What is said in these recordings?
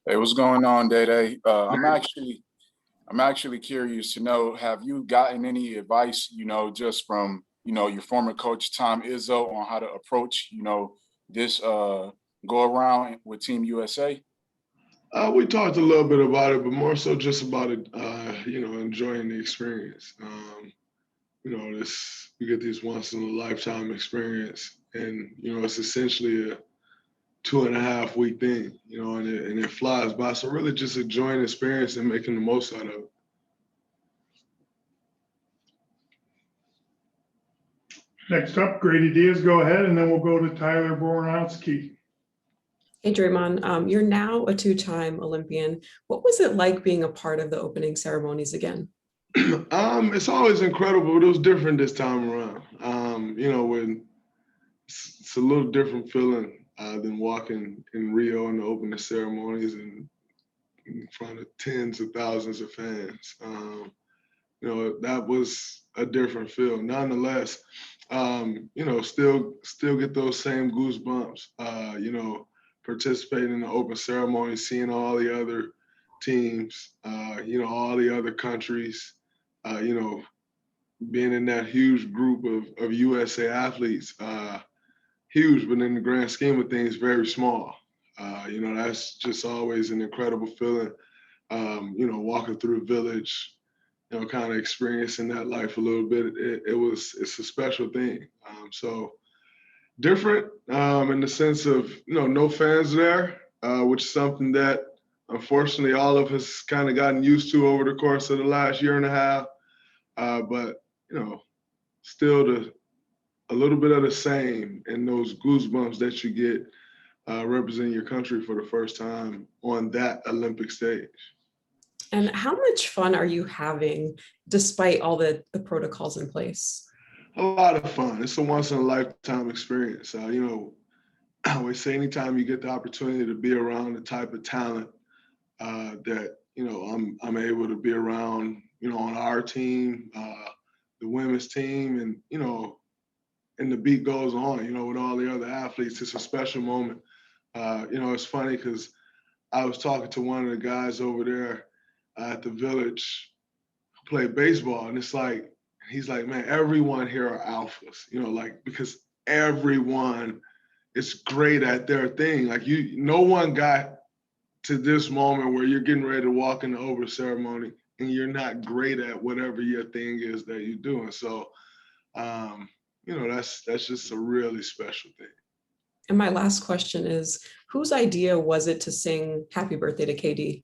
Hey, what's going on, Day Day? I'm actually curious to know, have you gotten any advice, just from, your former coach Tom Izzo on how to approach, this go around with Team USA? We talked a little bit about it, but more so just about it, enjoying the experience. This you get these once in a lifetime experience, and it's essentially a 2.5 week thing, and it flies by. So really, just enjoying the experience and making the most out of it. Next up, Grady Diaz, go ahead, and then we'll go to Tyler Boronowski. Hey, Draymond, you're now a two-time Olympian. What was it like being a part of the opening ceremonies again? It's always incredible, but it was different this time around. When it's a little different feeling than walking in Rio in the opening ceremonies and in front of tens of thousands of fans. That was a different feel. Nonetheless, still get those same goosebumps. Participating in the open ceremony, seeing all the other teams, all the other countries, being in that huge group of USA athletes, huge, but in the grand scheme of things, very small. That's just always an incredible feeling. Walking through the village, kind of experiencing that life a little bit. It's a special thing. So different in the sense of, no fans there, which is something that unfortunately all of us kind of gotten used to over the course of the last year and a half. But, still a little bit of the same and those goosebumps that you get representing your country for the first time on that Olympic stage. And how much fun are you having despite all the protocols in place? A lot of fun. It's a once in a lifetime experience. I always say anytime you get the opportunity to be around the type of talent that, I'm able to be around, on our team, the women's team, and the beat goes on, with all the other athletes. It's a special moment. It's funny because I was talking to one of the guys over there at the village who played baseball, and he's like, man, everyone here are alphas, because everyone is great at their thing. No one got to this moment where you're getting ready to walk in the open ceremony and you're not great at whatever your thing is that you're doing. So, that's just a really special thing. And my last question is, whose idea was it to sing Happy Birthday to KD?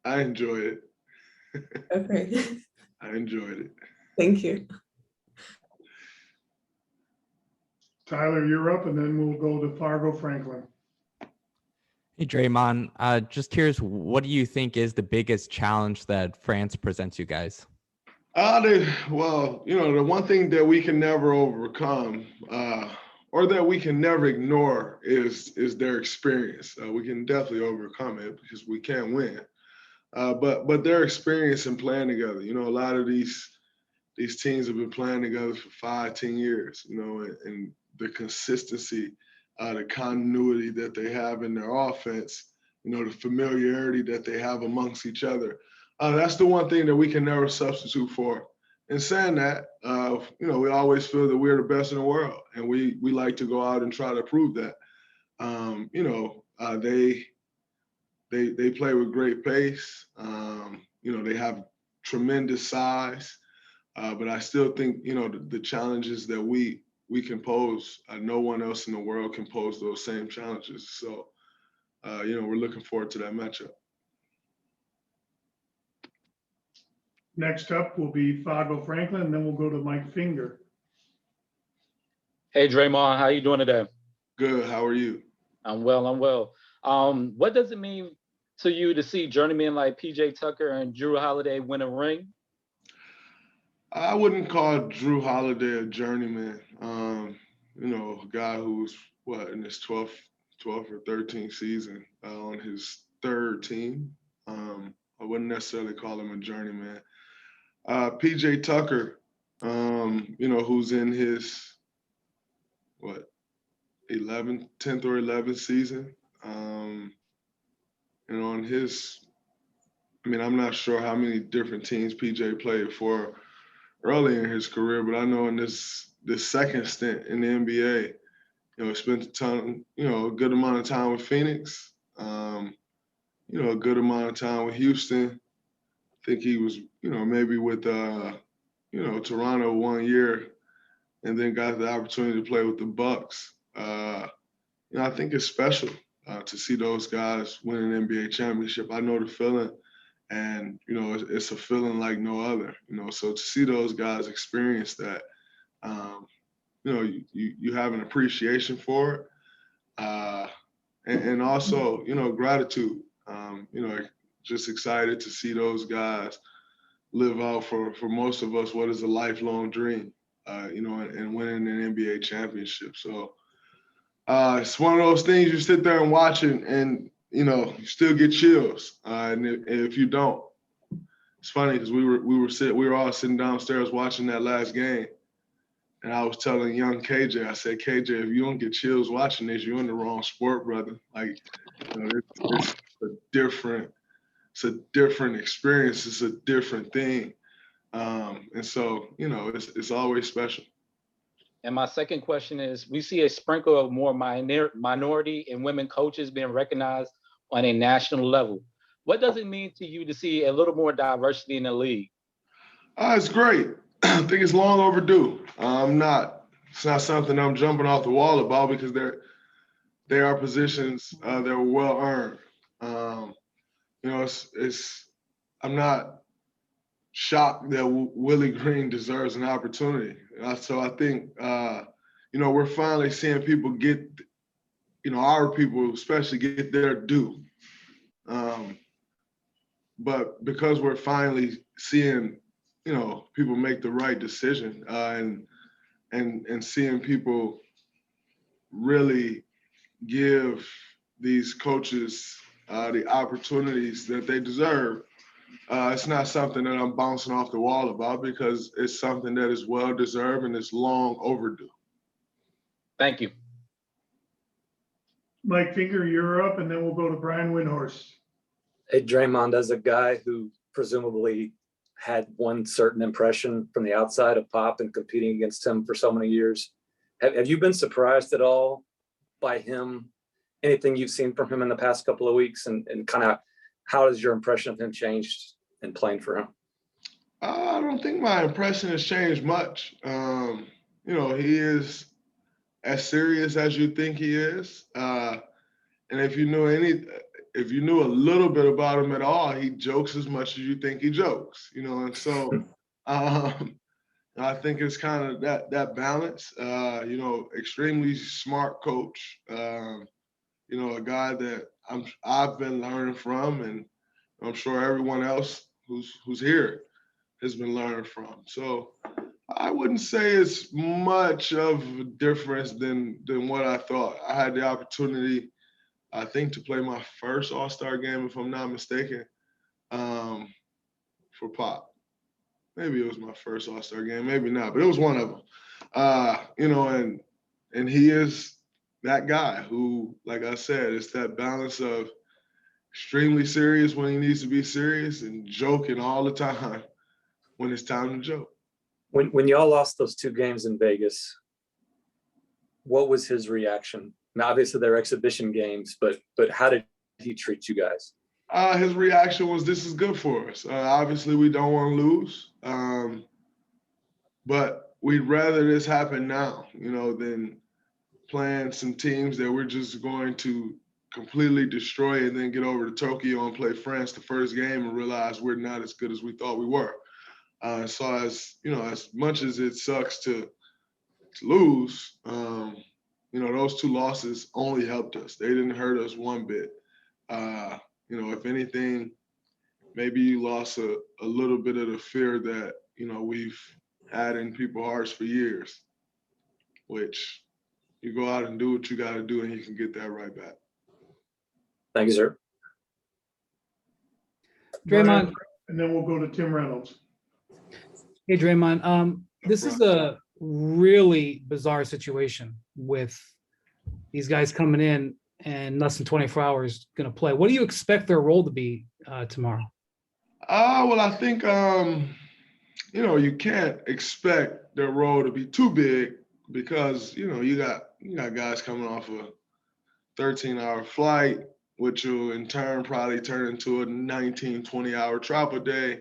I enjoyed it. Okay. I enjoyed it. Thank you. Tyler, you're up, and then we'll go to Fargo Franklin. Hey, Draymond, just curious, what do you think is the biggest challenge that France presents you guys? The one thing that we can never overcome or that we can never ignore is their experience. We can definitely overcome it because we can't win. But their experience in playing together, a lot of these teams have been playing together for 5-10 years, and the consistency, the continuity that they have in their offense, the familiarity that they have amongst each other. That's the one thing that we can never substitute for. And saying that, we always feel that we're the best in the world, and we like to go out and try to prove that. They play with great pace. They have tremendous size, but I still think the challenges that we can pose, no one else in the world can pose those same challenges. So, we're looking forward to that matchup. Next up will be Fargo Franklin, and then we'll go to Mike Finger. Hey, Draymond, how you doing today? Good. How are you? I'm well. What does it mean to you to see journeymen like PJ Tucker and Drew Holiday win a ring? I wouldn't call Drew Holiday a journeyman. A guy who's in his 12th or 13th season on his third team. I wouldn't necessarily call him a journeyman. PJ Tucker, who's in his, 10th or 11th season. On his, I'm not sure how many different teams PJ played for early in his career, but I know in this second stint in the NBA, spent a good amount of time with Phoenix, a good amount of time with Houston. I think he was, maybe with, Toronto 1 year, and then got the opportunity to play with the Bucks. I think it's special to see those guys win an NBA championship. I know the feeling, and it's a feeling like no other. So to see those guys experience that, you have an appreciation for it, and also gratitude. Just excited to see those guys live out for most of us what is a lifelong dream, and winning an NBA championship. So it's one of those things you sit there and watch it, and you still get chills. And if you don't, it's funny because we were all sitting downstairs watching that last game, and I was telling young KJ, I said, KJ, if you don't get chills watching this, you're in the wrong sport, brother. Like, it's a different experience. It's a different thing. And so, it's always special. And my second question is, we see a sprinkle of more minority and women coaches being recognized on a national level. What does it mean to you to see a little more diversity in the league? It's great. I think it's long overdue. It's not something I'm jumping off the wall about, because they are positions that were well earned. I'm not shocked that Willie Green deserves an opportunity. So I think, we're finally seeing people get, our people especially get their due. But because we're finally seeing, people make the right decision, and seeing people really give these coaches the opportunities that they deserve, it's not something that I'm bouncing off the wall about, because it's something that is well deserved and it's long overdue. Thank you. Mike Finger, you're up, and then we'll go to Brian Windhorst. Hey, Draymond, as a guy who presumably had one certain impression from the outside of Pop and competing against him for so many years, have you been surprised at all by him, anything you've seen from him in the past couple of weeks, and kind of how has your impression of him changed in playing for him? I don't think my impression has changed much. He is as serious as you think he is. And if you knew a little bit about him at all, he jokes as much as you think he jokes, and so I think it's kind of that balance, extremely smart coach, a guy that I've been learning from, and I'm sure everyone else who's here has been learning from. So I wouldn't say it's much of a difference than what I thought. I had the opportunity, I think, to play my first All-Star game, if I'm not mistaken, for Pop. Maybe it was my first All-Star game, maybe not, but it was one of them. And he is that guy who, like I said, it's that balance of extremely serious when he needs to be serious and joking all the time when it's time to joke. When y'all lost those 2 games in Vegas, what was his reaction? Now, obviously they're exhibition games, but how did he treat you guys? His reaction was, this is good for us. Obviously we don't want to lose, but we'd rather this happen now, than playing some teams that we're just going to completely destroy and then get over to Tokyo and play France the first game and realize we're not as good as we thought we were. So as much as it sucks to lose, those 2 losses only helped us. They didn't hurt us one bit. If anything, maybe you lost a little bit of the fear that, we've had in people's hearts for years, which you go out and do what you got to do and you can get that right back. Thank you, sir. Draymond. And then we'll go to Tim Reynolds. Hey, Draymond. This is a really bizarre situation with these guys coming in and less than 24 hours going to play. What do you expect their role to be tomorrow? Well, I think you can't expect their role to be too big because you got guys coming off a 13-hour flight, which will in turn probably turn into a 19, 20-hour travel day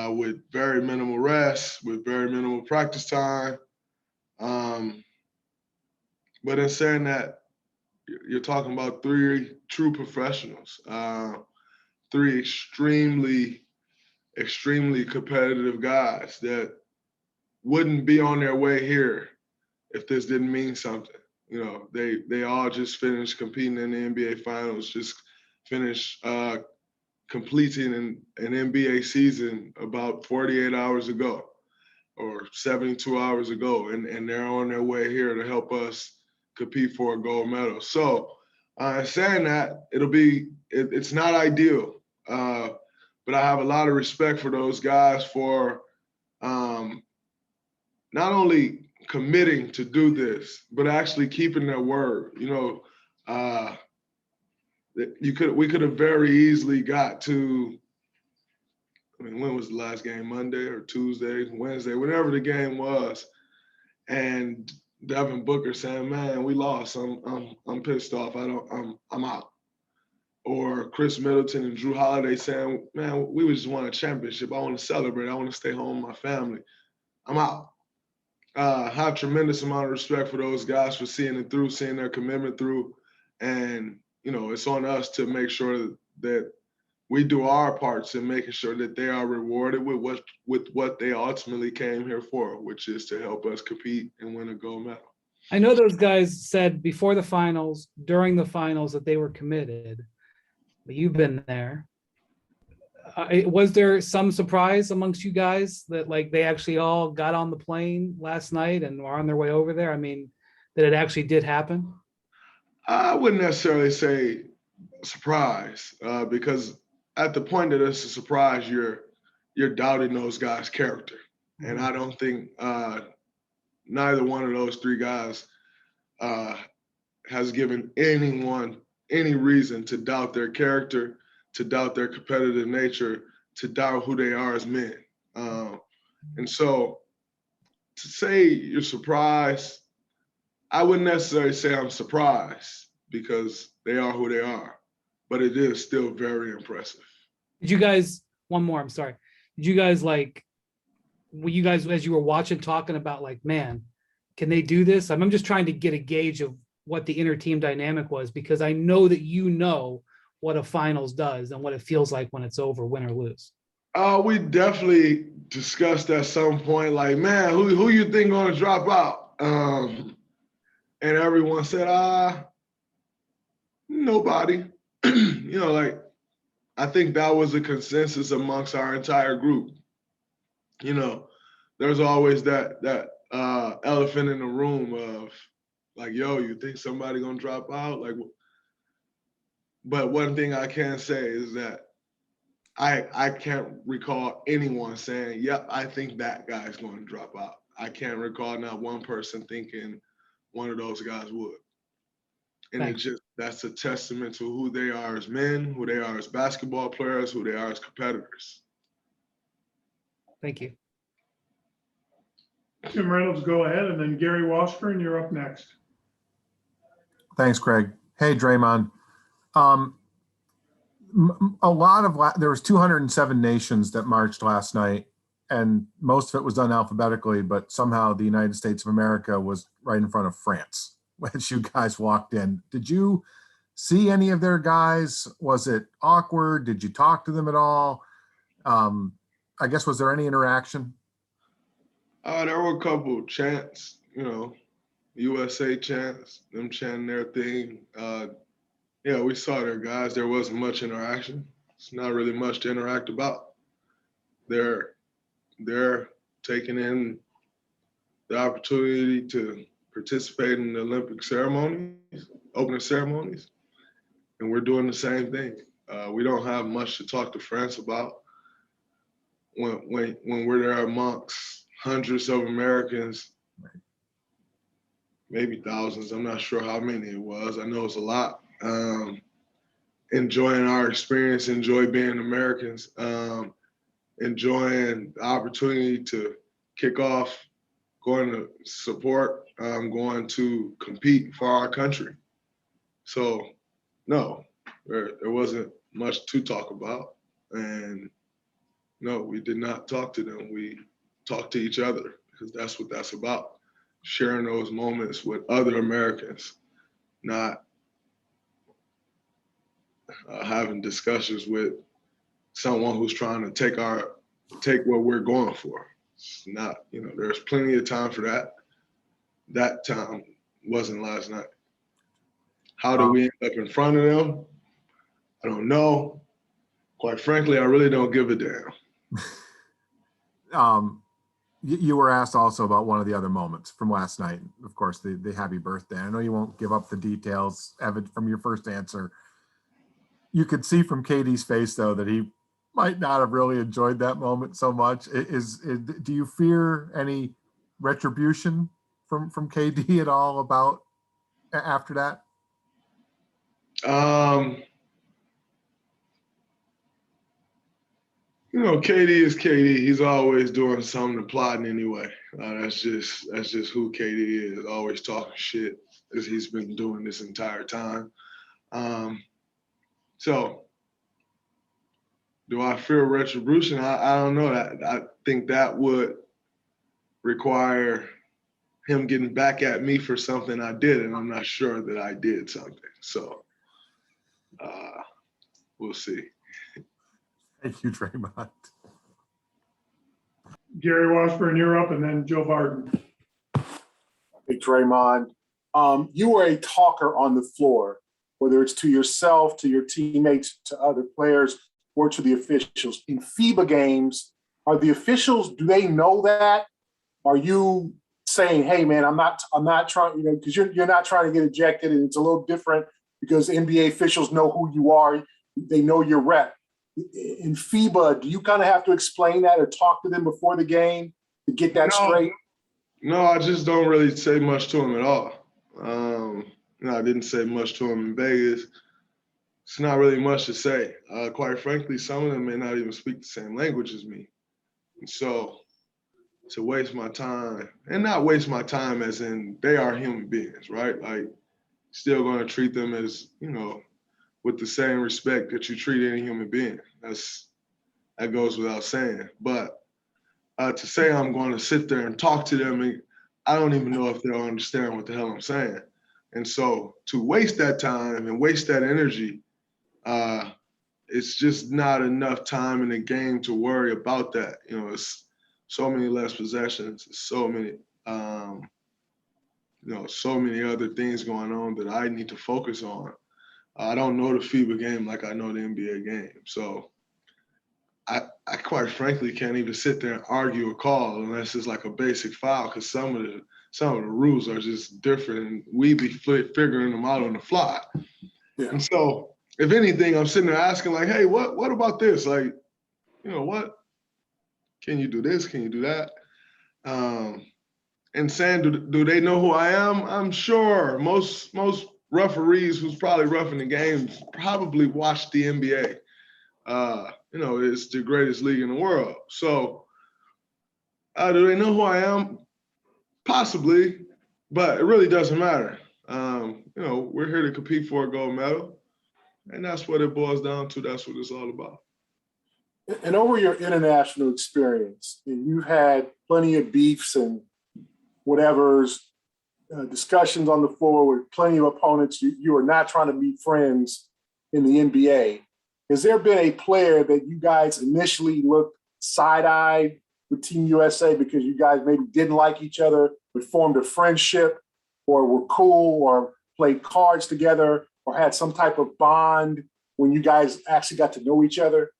with very minimal rest, with very minimal practice time. But in saying that, you're talking about three true professionals, three extremely competitive guys that wouldn't be on their way here if this didn't mean something. They all just finished competing in the NBA Finals, just finished completing an NBA season about 48 hours ago or 72 hours ago, and they're on their way here to help us compete for a gold medal. So saying that, it's not ideal, but I have a lot of respect for those guys for not only committing to do this, but actually keeping their word. We could have very easily got to, when was the last game? Monday or Tuesday, Wednesday, whenever the game was, and Devin Booker saying, "Man, we lost. I'm pissed off. I'm out." Or Chris Middleton and Drew Holiday saying, "Man, we just won a championship. I want to celebrate. I want to stay home with my family. I'm out." Have tremendous amount of respect for those guys for seeing it through, seeing their commitment through, and it's on us to make sure that we do our parts in making sure that they are rewarded with what they ultimately came here for, which is to help us compete and win a gold medal. I know those guys said before the finals, during the finals, that they were committed, but you've been there. Was there some surprise amongst you guys that they actually all got on the plane last night and were on their way over there? I mean, that it actually did happen? I wouldn't necessarily say surprise because at the point that it's a surprise, you're doubting those guys' character. And I don't think neither one of those three guys has given anyone any reason to doubt their character, to doubt their competitive nature, to doubt who they are as men. And so to say you're surprised, I wouldn't necessarily say I'm surprised because they are who they are, but it is still very impressive. Did you guys, one more, I'm sorry. Did you guys were you guys, as you were watching, talking about man, can they do this? I'm just trying to get a gauge of what the inner team dynamic was, because I know that what a finals does and what it feels like when it's over, win or lose. We definitely discussed at some point, man, who you think gonna drop out? And everyone said, nobody. I think that was a consensus amongst our entire group. There's always that elephant in the room of yo, you think somebody gonna drop out? But one thing I can say is that I can't recall anyone saying, "Yep, I think that guy's going to drop out." I can't recall not one person thinking one of those guys would. And that's a testament to who they are as men, who they are as basketball players, who they are as competitors. Thank you. Tim Reynolds, go ahead, and then Gary Washburn, you're up next. Thanks, Craig. Hey, Draymond. There was 207 nations that marched last night, and most of it was done alphabetically, but somehow the United States of America was right in front of France as you guys walked in. Did you see any of their guys? Was it awkward? Did you talk to them at all? I guess, was there any interaction? There were a couple of chants, USA chants, them chanting their thing. Yeah, we saw their guys. There wasn't much interaction. It's not really much to interact about. They're taking in the opportunity to participate in the Olympic ceremonies, opening ceremonies, and we're doing the same thing. We don't have much to talk to France about. when we're there amongst hundreds of Americans, maybe thousands. I'm not sure how many it was. I know it's a lot. Enjoying our experience, enjoy being Americans, enjoying the opportunity to kick off, going to support, going to compete for our country. So, no, there wasn't much to talk about. And no, we did not talk to them. We talked to each other because that's what that's about. Sharing those moments with other Americans, not having discussions with someone who's trying to take what we're going for. It's not, there's plenty of time for that. That time wasn't last night. How do we end up in front of them? I don't know. Quite frankly, I really don't give a damn. You were asked also about one of the other moments from last night. Of course, the happy birthday. I know you won't give up the details, Evan, from your first answer. You could see from KD's face, though, that he might not have really enjoyed that moment so much. Do you fear any retribution from KD at all about after that? KD is KD. He's always doing something to plotting anyway. That's just who KD is. Always talking shit, as he's been doing this entire time. So, do I fear retribution? I don't know. I think that would require him getting back at me for something I did, and I'm not sure that I did something. So, we'll see. Thank you, Draymond. Gary Washburn, you're up, and then Joe Barton. Hey, Draymond, you were a talker on the floor, whether it's to yourself, to your teammates, to other players, or to the officials. In FIBA games, are the officials, do they know that? Are you saying, hey, man, I'm not trying, because you're not trying to get ejected, and it's a little different because NBA officials know who you are. They know your rep. In FIBA, do you kind of have to explain that or talk to them before the game to get that straight? No, I just don't really say much to them at all. I didn't say much to them in Vegas. It's not really much to say. Quite frankly, some of them may not even speak the same language as me. And so to waste my time, and not waste my time as in they are human beings, right? Like, still going to treat them as, with the same respect that you treat any human being. That goes without saying. But to say I'm going to sit there and talk to them, and I don't even know if they'll understand what the hell I'm saying. And so to waste that time and waste that energy, it's just not enough time in the game to worry about that. It's so many less possessions, so many, so many other things going on that I need to focus on. I don't know the FIBA game like I know the NBA game. So I quite frankly can't even sit there and argue a call unless it's like a basic foul, because some of the rules are just different, and we be figuring them out on the fly. Yeah. And so if anything, I'm sitting there asking like, hey, what about this? Like, what? Can you do this? Can you do that? And saying, do they know who I am? I'm sure most referees who's probably roughing the games probably watch the NBA. It's the greatest league in the world. So do they know who I am? Possibly, but it really doesn't matter. We're here to compete for a gold medal, and that's what it boils down to. That's what it's all about. And over your international experience, you've had plenty of beefs and whatever's discussions on the floor with plenty of opponents. You are not trying to be friends in the NBA. Has there been a player that you guys initially looked side-eyed with Team USA because you guys maybe didn't like each other, but formed a friendship, or were cool, or played cards together, or had some type of bond when you guys actually got to know each other?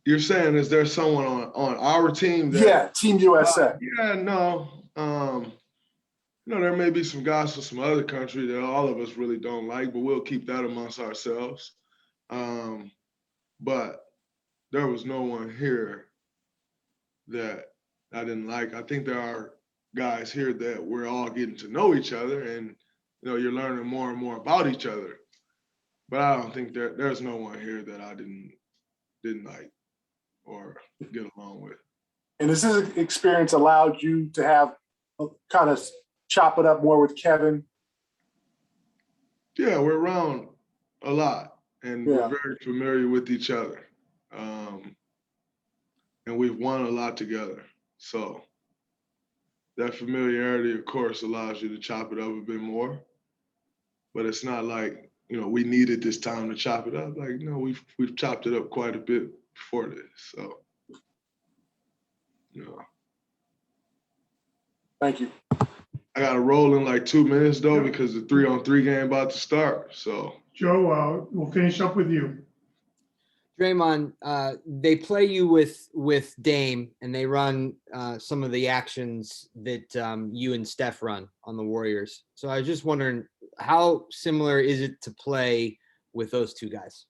You're saying, is there someone on our team? Team USA. No. There may be some guys from some other country that all of us really don't like, but we'll keep that amongst ourselves. But there was no one here that I didn't like. I think there are guys here that we're all getting to know each other, and you're learning more and more about each other. But I don't think there's no one here that I didn't like or get along with. And has this experience allowed you to have kind of chop it up more with Kevin? Yeah, we're around a lot, and Yeah. we're very familiar with each other. And we've won a lot together. So that familiarity, of course, allows you to chop it up a bit more. But it's not like, we needed this time to chop it up. Like, we've chopped it up quite a bit before this. So, Thank you. I got to roll in like 2 minutes though, because the 3-on-3 game about to start. So Joe, we'll finish up with you. Draymond, they play you with Dame, and they run some of the actions that you and Steph run on the Warriors. So I was just wondering, how similar is it to play with those two guys?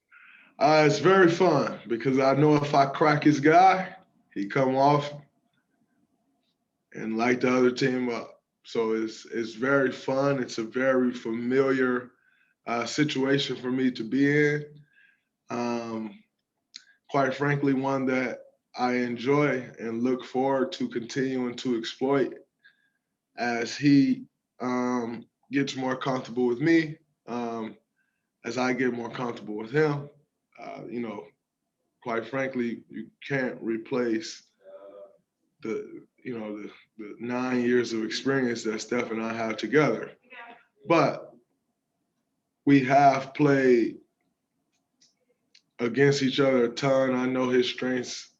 It's very fun because I know if I crack his guy, he come off and light the other team up. So it's very fun. It's a very familiar situation for me to be in. Quite frankly, one that I enjoy and look forward to continuing to exploit as he gets more comfortable with me, as I get more comfortable with him. Quite frankly, you can't replace the 9 years of experience that Steph and I have together. But we have played against each other a ton. I know his strengths.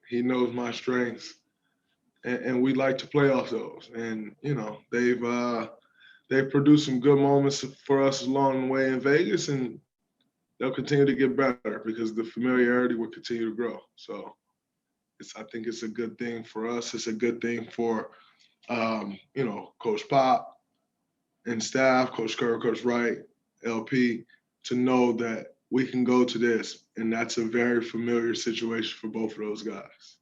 He knows my strengths. And we like to play off those. And, they've produced some good moments for us along the way in Vegas, and they'll continue to get better because the familiarity will continue to grow. So I think it's a good thing for us. It's a good thing for, Coach Pop and staff, Coach Kerr, Coach Wright, LP, to know that we can go to this, and that's a very familiar situation for both of those guys.